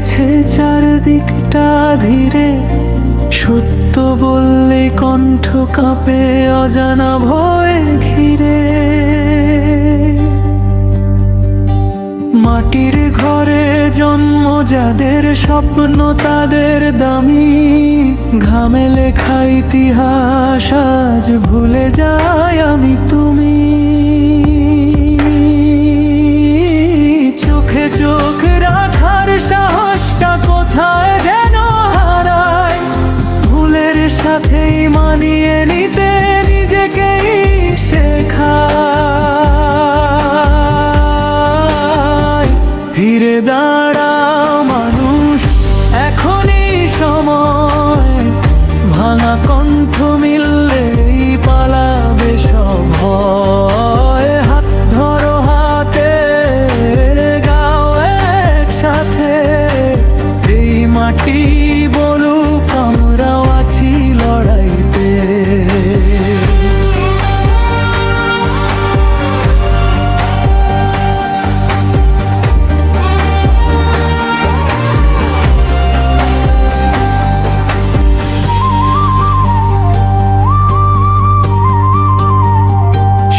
গেছে চারদিকটা ধীরে, সত্য বললে কণ্ঠ কাঁপে অজানা ভয় ঘিরে। মাটির ঘরে জন্ম যাদের, স্বপ্ন তাদের দামি, ঘামে লেখা ইতিহাস আজ ভুলে যাই আমি তুমি। চোখে চোখ রাখার সাহসটা কোথায় যেন হারায়, ভুলের সাথেই মানিয়ে নিতে নিজেকেই শেখায়। ফিরে দাঁড়াও মানুষ, এখনই সময়, ভাঙা কণ্ঠ মিললেই পালাবে সব ভয়। হাত ধরো হাতে, গাও একসাথে, এই মাটি বলুক আমরাও আছি লড়াইতে।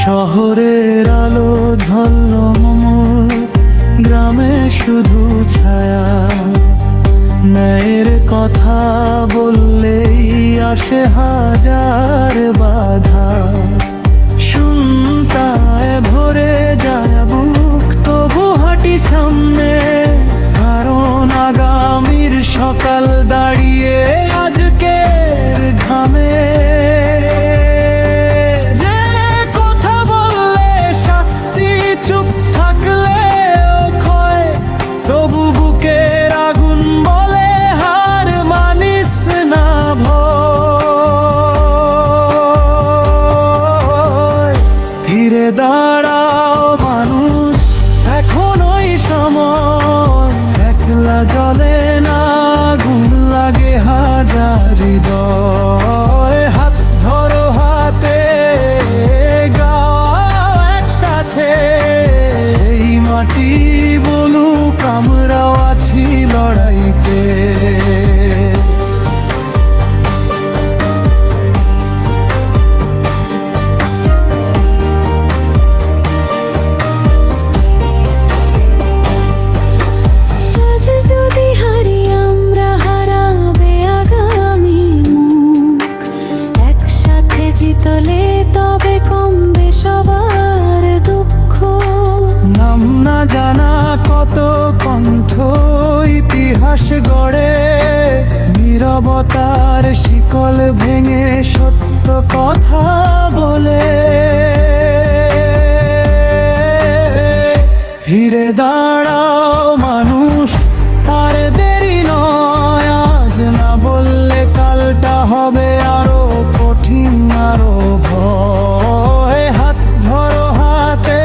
শহরের আলো ঝলমল, গ্রামে শুধু ছায়া, ন্যায়ের কথা বললেই আসে হাজার বাধা। শুনতায় ভরে যায় বুক, তবু হাঁটি সামনে, কারণ আগামীর সকাল দাঁড়িয়ে আজকের ঘামে। চুপ থাকলে ক্ষয়, তবু বুকের আগুন বলে হার মানিস না ভয়। ফিরে দাঁড়াও মানুষ, এখনই সময়, একলা জ্বলে না আগুন, লাগে হাজার হৃদয়। হাত ধরো হাতে, গাও একসাথে, এই মাটি বলুক আমরাও আছি লড়াইতে। আজ যদি হারি আমরা, হারাবে আগামী মুখ, একসাথে জিতলে তবে কমবে সবার দুঃখ। নাম না জানা কত কণ্ঠ ইতিহাস গড়ে, নীরবতার শিকল ভেঙে সত্য কথা বলে। ফিরে দাঁড়াও মানুষ, আর দেরি নয়, আজ না বললে কালটা হবে আরো কঠিন, আরো ভয়। হাত ধরো হাতে,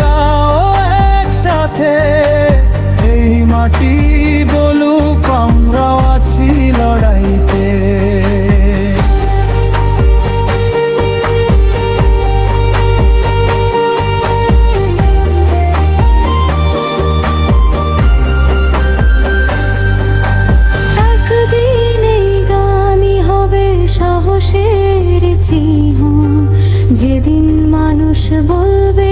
গাও একসাথে, এই মাটি বলুক আমরাও আছি লড়াইতে। একদিন এই গানই হবে সাহসের চিহ্ন, যেদিন মানুষ বলবে